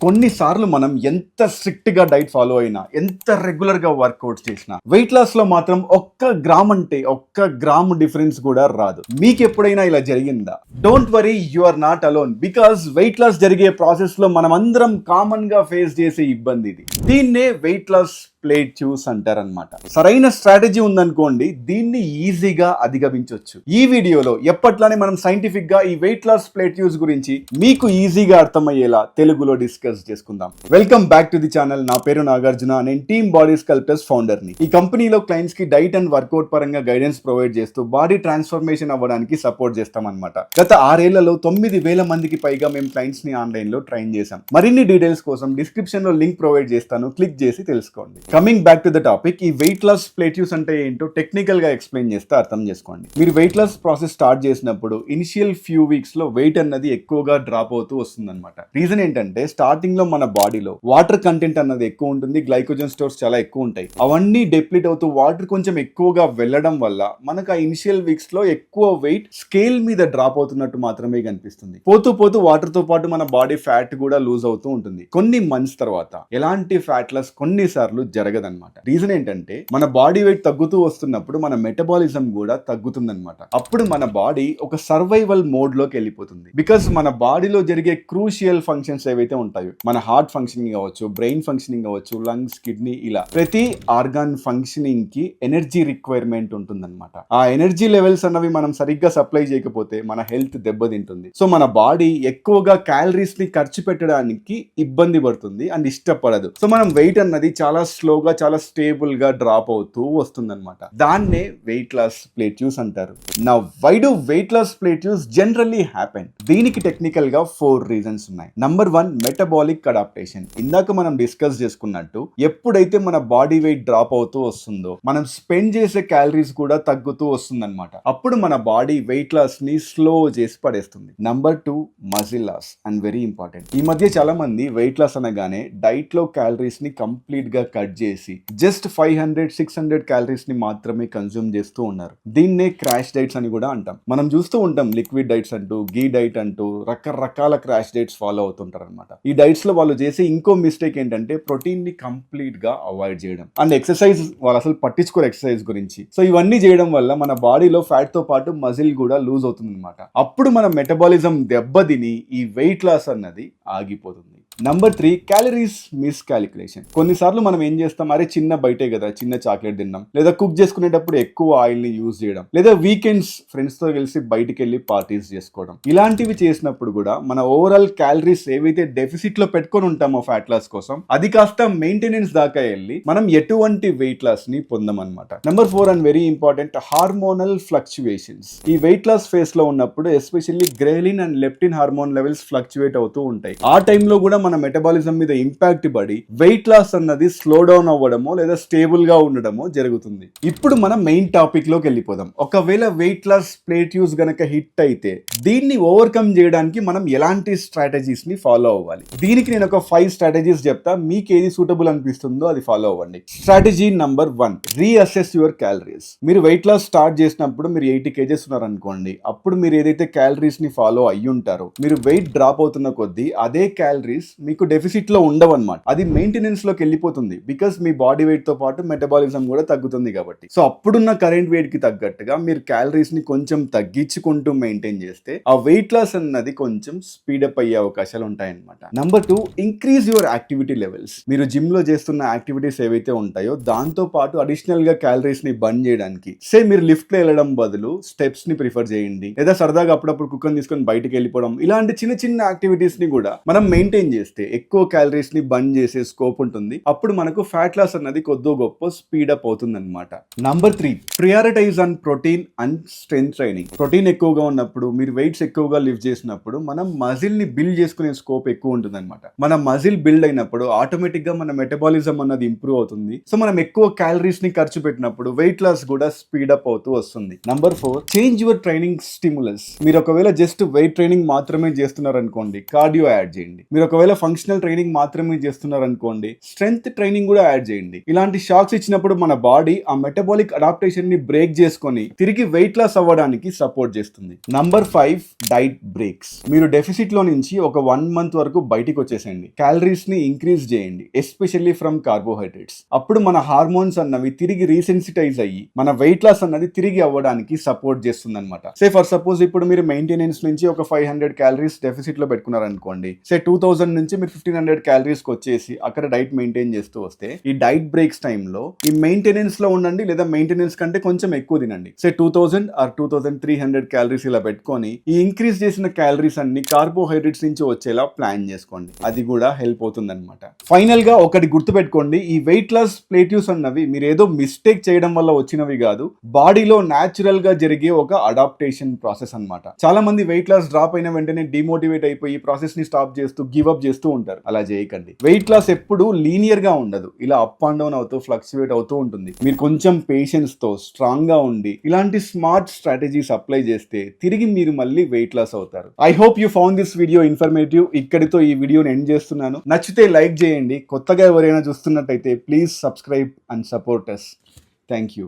కొన్నిసార్లు మనం ఎంత స్ట్రిక్ట్ గా డైట్ ఫాలో అయినా, ఎంత రెగ్యులర్ గా వర్కౌట్స్ చేసినా వెయిట్ లాస్ లో మాత్రం ఒక్క గ్రామ్ డిఫరెన్స్ కూడా రాదు. మీకు ఎప్పుడైనా ఇలా జరిగిందా? Don't worry, you are not alone. Because weight loss జరిగే ప్రాసెస్ లో మనం అందరం కామన్ గా ఫేస్ చేసే ఇబ్బంది ఇది. దీన్నే వెయిట్ లాస్ ప్లేట్యూస్ అంటారనమాట. సరైన స్ట్రాటజీ ఉందనుకోండి, దీన్ని ఈజీగా అధిగమించవచ్చు. ఈ వీడియోలో ఎప్పట్లానే మనం సైంటిఫిక్ గా ఈ వెయిట్ లాస్ ప్లేట్యూస్ గురించి మీకు ఈజీగా అర్థమయ్యేలా తెలుగులో డిస్కస్ చేసుకుందాం. Welcome back to the channel. నా పేరు నాగార్జున. నేను టీమ్ బాడీ స్కల్ప్టర్స్ ఫౌండర్ ని. ఈ కంపెనీలో క్లయింట్స్ కి డైట్ అండ్ వర్కౌట్ పరంగా గైడెన్స్ ప్రొవైడ్ చేస్తూ బాడీ ట్రాన్స్ఫర్మేషన్ అవ్వడానికి సపోర్ట్ చేస్తాం అనమాట. గత 6 ఏళ్లలో 9,000 మందికి పైగా మేము క్లయింట్స్ ని ఆన్లైన్ లో ట్రైన్ చేశాం. మరిన్ని డీటెయిల్స్ కోసం డిస్క్రిప్షన్ లో లింక్ ప్రొవైడ్ చేస్తాను, క్లిక్ చేసి తెలుసుకోండి. Coming back to the topic, ఈ వెయిట్ లాస్ ప్లేట్యూస్ అంటే ఏంటో టెక్నికల్ గా ఎక్స్ప్లెయిన్ చేస్తే అర్థం చేసుకోండి. మీరు వెయిట్ లాస్ ప్రాసెస్ స్టార్ట్ చేసినప్పుడు ఇనిషియల్ ఫ్యూ వీక్స్ లో వెయిట్ అన్నది ఎక్కువగా డ్రాప్ అవుతూ వస్తుంది అనమాట. రీజన్ ఏంటంటే స్టార్టింగ్ లో మన బాడీలో వాటర్ కంటెంట్ అన్నది ఎక్కువ ఉంటుంది, గ్లైకోజన్ స్టోర్స్ చాలా ఎక్కువ ఉంటాయి. అవన్నీ డెప్లీట్ అవుతూ వాటర్ కొంచెం ఎక్కువగా వెళ్ళడం వల్ల మనకు ఆ ఇనిషియల్ వీక్స్ లో ఎక్కువ వెయిట్ స్కేల్ మీద డ్రాప్ అవుతున్నట్టు మాత్రమే కనిపిస్తుంది. పోతూ పోతూ వాటర్ తో పాటు మన బాడీ ఫ్యాట్ కూడా లూజ్ అవుతూ ఉంటుంది. కొన్ని మంత్స్ తర్వాత ఎలాంటి ఫ్యాట్ లాస్ కొన్నిసార్లు జరగదన్నమాట. రీజన్ ఏంటంటే మన బాడీ వెయిట్ తగ్గుతూ వస్తున్నప్పుడు మన మెటబాలిజం కూడా తగ్గుతుందన్నమాట. అప్పుడు మన బాడీ ఒక సర్వైవల్ మోడ్ లోకి వెళ్ళిపోతుంది. బికాస్ మన బాడీలో జరిగే క్రూషియల్ ఫంక్షన్స్ ఏవైతే ఉంటాయో, మన హార్ట్ ఫంక్షనింగ్ అవ్వచ్చు, బ్రెయిన్ ఫంక్షనింగ్ అవ్వచ్చు, లంగ్స్, కిడ్నీ, ఇలా ప్రతి ఆర్గాన్ ఫంక్షనింగ్ కి ఎనర్జీ రిక్వైర్మెంట్ ఉంటుందన్నమాట. ఆ ఎనర్జీ లెవెల్స్ అన్నవి మనం సరిగ్గా సప్లై చేయకపోతే మన హెల్త్ దెబ్బతింటుంది. సో మన బాడీ ఎక్కువగా క్యాలరీస్ ని ఖర్చు పెట్టడానికి ఇబ్బంది పడుతుంది అండ్ ఇష్టపడదు. సో మనం వెయిట్ అన్నది చాలా స్లోగా, చాలా స్టేబుల్ గా డ్రాప్ అవుతూ వస్తుందన్నమాట. దాన్నే వెయిట్ లాస్ ప్లేట్యూస్ అంటారు. Now why do weight loss plateaus generally happen? దీనికి టెక్నికల్ గా 4 రీజన్స్ ఉన్నాయి. Number 1, metabolic adaptation. ఇందాక మనం డిస్కస్ చేసుకున్నట్టు, ఎప్పుడైతే మన బాడీ వెయిట్ డ్రాప్ అవుతూ వస్తుందో మనం స్పెండ్ చేసే క్యాలరీస్ కూడా తగ్గుతూ వస్తుందన్నమాట. అప్పుడు మన బాడీ వెయిట్ లాస్ ని స్లో చేసి పడేస్తుంది. Number 2, muscle loss. And very important, ఈ మధ్య చాలా మంది వెయిట్ లాస్ అనగానే డైట్ లో క్యాలరీస్ ని కంప్లీట్ గా కట్ చేసి జస్ట్ 500-600 క్యాలరీస్ ని మాత్రమే కన్జ్యూమ్ చేస్తూ ఉన్నారు. దీన్నే క్రాష్ డైట్స్ అని కూడా అంటాం. మనం చూస్తూ ఉంటాం లిక్విడ్ డైట్స్ అంటూ, గీ డైట్ అంటూ రకరకాల క్రాష్ డైట్స్ ఫాలో అవుతుంటారు అనమాట. ఈ డైట్స్ లో వాళ్ళు చేసే ఇంకో మిస్టేక్ ఏంటంటే ప్రోటీన్ ని కంప్లీట్ గా అవాయిడ్ చేయడం. అండ్ ఎక్సర్సైజ్ వాళ్ళు అసలు పట్టించుకోరు ఎక్సర్సైజ్ గురించి. సో ఇవన్నీ చేయడం వల్ల మన బాడీలో ఫ్యాట్ తో పాటు మజిల్ కూడా లూజ్ అవుతుంది అనమాట. అప్పుడు మన మెటబాలిజం దెబ్బతిని ఈ వెయిట్ లాస్ అన్నది ఆగిపోతుంది. Number 3, calories miss calculation. కొన్నిసార్లు మనం ఏం చేస్తాం, అరే చిన్న బయటే కదా, చిన్న చాక్లెట్ తిన్నాం, లేదా కుక్ చేసుకునేటప్పుడు ఎక్కువ ఆయిల్ ని యూజ్ చేయడం, లేదా వీకెండ్స్ ఫ్రెండ్స్ తో కలిసి బయటికి వెళ్ళి పార్టీస్ చేసుకోవడం, ఇలాంటివి చేసినప్పుడు కూడా మన ఓవరాల్ క్యాలరీస్ ఏవైతే డెఫిసిట్ లో పెట్టుకొని ఉంటామో ఫ్యాట్ లాస్ కోసం, అది కాస్త మెయింటెనెన్స్ దాకా వెళ్ళి మనం ఎటువంటి వెయిట్ లాస్ ని పొందమన్నమాట. Number 4 and very important, hormonal fluctuations. ఈ వెయిట్ లాస్ ఫేస్ లో ఉన్నప్పుడు especially ghrelin and leptin hormone levels fluctuate అవుతూ ఉంటాయి. ఆ టైంలో కూడా మన మెటబాలిజం మీద ఇంపాక్ట్ పడి వెయిట్ లాస్ అన్నది స్లో డౌన్ అవ్వడమో లేదా స్టేబుల్ గా ఉండడమో జరుగుతుంది. ఇప్పుడు మనం మెయిన్ టాపిక్ లోకి వెళ్ళిపోదాం. ఒకవేళ వెయిట్ లాస్ ప్లేట్యూస్ గనక హిట్ అయితే దీన్ని ఓవర్కమ్ చేయడానికి మనం ఎలాంటి స్ట్రాటజీస్ ని ఫాలో అవ్వాలి? దీనికి నేను ఒక 5 స్ట్రాటజీస్ చెప్తా, మీకు ఏది సూటబుల్ అనిపిస్తుందో అది ఫాలో అవ్వండి. Strategy number 1, reassess your calories. మీరు వెయిట్ లాస్ స్టార్ట్ చేసినప్పుడు మీరు 80 kgs ఉన్నారనుకోండి, అప్పుడు మీరు ఏదైతే క్యాలరీస్ ని ఫాలో అయ్యి ఉంటారో, మీరు వెయిట్ డ్రాప్ అవుతున్న కొద్దీ అదే క్యాలరీస్ మీకు డెఫిసిట్ లో ఉండవన్నమాట. అది మెయింటెనెన్స్ లోకి వెళ్ళిపోతుంది. బికాస్ మీ బాడీ వెయిట్ తో పాటు మెటబాలిజం కూడా తగ్గుతుంది కాబట్టి. సో అప్పుడున్న కరెంట్ వెయిట్ కి తగ్గట్టుగా మీరు క్యాలరీస్ ని కొంచెం తగ్గించుకుంటూ మెయింటైన్ చేస్తే ఆ వెయిట్ లాస్ అన్నది కొంచెం స్పీడప్ అయ్యే అవకాశాలు ఉంటాయన్నమాట. Number 2, increase your activity levels. మీరు జిమ్ లో చేస్తున్న యాక్టివిటీస్ ఏవైతే ఉంటాయో దాంతో పాటు అడిషనల్ గా క్యాలరీస్ ని బర్న్ చేయడానికి, మీరు లిఫ్ట్ లో వెళ్ళడం బదులు స్టెప్స్ ని ప్రిఫర్ చేయండి, లేదా సరదాగా అప్పుడప్పుడు కుక్కర్ తీసుకొని బయటకు వెళ్ళిపోవడం, ఇలాంటి చిన్న చిన్న యాక్టివిటీస్ ని కూడా మనం మెయింటైన్ చేస్తే ఎక్కువ క్యాలరీస్ ని బర్న్ చేసే స్కోప్ ఉంటుంది. అప్పుడు మనకు ఫ్యాట్ లాస్ అన్నది కొద్దో గొప్ప స్పీడప్ అవుతుంది అనమాట. Number 3, prioritise on protein and strength training. Protein ఎక్కువగా ఉన్నప్పుడు, మీరు వెయిట్స్ ఎక్కువగా లిఫ్ట్ చేసినప్పుడు మనం మజిల్ ని బిల్డ్ చేసుకునే స్కోప్ ఎక్కువ ఉంటుంది అనమాట. మన మజిల్ బిల్డ్ అయినప్పుడు ఆటోమేటిక్ గా మన మెటబాలిజం అన్నది ఇంప్రూవ్ అవుతుంది. సో మనం ఎక్కువ క్యాలరీస్ ని ఖర్చు పెట్టినప్పుడు వెయిట్ లాస్ కూడా స్పీడప్ అవుతూ వస్తుంది. Number 4, change your training stimulus. మీరు ఒకవేళ జస్ట్ వెయిట్ ట్రైనింగ్ మాత్రమే చేస్తున్నారు అనుకోండి, కార్డియో యాడ్ చేయండి. మీరు ఒకవేళ ఫంక్షనల్ ట్రైనింగ్ మాత్రమే చేస్తున్నారు అనుకోండి, స్ట్రెంగ్త్ ట్రైనింగ్ కూడా యాడ్ చేయండి. ఇలాంటి షాక్స్ ఇచ్చినప్పుడు మన బాడీ ఆ మెటబాలిక్ అడాప్టేషన్ ని బ్రేక్ చేసుకొని తిరిగి వెయిట్ లాస్ అవ్వడానికి సపోర్ట్ చేస్తుంది. Number 5, diet breaks. మీరు డెఫిసిట్ లో నుంచి ఒక 1 మంత్ వరకు బయటికి వచ్చేసేయండి. క్యాలరీస్ ని ఇంక్రీజ్ చేయండి, ఎస్పెషల్లీ ఫ్రమ్ కార్బోహైడ్రేట్స్. అప్పుడు మన హార్మోన్స్ అన్నవి తిరిగి రీసెన్సిటైజ్ అయ్యి మన వెయిట్ లాస్ అన్నది తిరిగి అవ్వడానికి సపోర్ట్ చేస్తుంది అనమాట. సే ఫర్ సపోజ్ ఇప్పుడు మీరు మెయింటెనెన్స్ నుంచి ఒక 500 క్యాలరీస్ డెఫిసిట్ లో పెట్టుకున్నారనుకోండి, సే 2000 నుంచి మీరు 1500 క్యాలరీస్ కి వచ్చేసి అక్కడ డైట్ మెయింటైన్ చేస్తూ వస్తే, ఈ డైట్ బ్రేక్స్ టైంలో ఈ మెయింటెనెన్స్ లో ఉండండి, లేదా మెయింటెనెన్స్ కంటే కొంచెం ఎక్కువ తినండి. సే 2000 ఆర్ 2300 క్యాలరీస్ ఇలా పెట్టుకొని ఈ ఇంక్రీజ్ చేసిన క్యాలరీస్ అన్ని కార్బోహైడ్రేట్స్ నుంచి వచ్చేలా ప్లాన్ చేసుకోండి. అది కూడా హెల్ప్ అవుతుంది అనమాట. ఫైనల్ గా ఒకటి గుర్తుపెట్టుకోండి, ఈ వెయిట్ లాస్ ప్లేట్యూస్ అన్నవి మీరు ఏదో మిస్టేక్ చేయడం వల్ల వచ్చినవి కాదు, బాడీలో న్యాచురల్ గా జరిగే ఒక అడాప్టేషన్ ప్రాసెస్ అన్నమాట. చాలా మంది వెయిట్ లాస్ డ్రాప్ అయిన వెంటనే డిమోటివేట్ అయిపోయి ప్రాసెస్ ని స్టాప్ చేస్తూ గివ్ అప్ చేస్తూ ఉంటారు. అలా చేయకండి. వెయిట్ లాస్ ఎప్పుడు లీనియర్ గా ఉండదు, ఇలా అప్ అండ్ డౌన్ అవుతూ ఫ్లక్చువేట్ అవుతూ ఉంటుంది. మీరు కొంచెం పేషెన్స్ తో స్ట్రాంగ్ గా ఉండి ఇలాంటి స్మార్ట్ స్ట్రాటజీస్ అప్లై చేస్తే తిరిగి మీరు మళ్ళీ వెయిట్ లాస్ అవుతారు. I hope you found this video informative. ఇక్కడితో ఈ వీడియోని ఎండ్ చేస్తున్నాను. నచ్చితే లైక్ చేయండి. కొత్తగా ఎవరైనా చూస్తున్నట్టయితే please subscribe and support us. Thank you.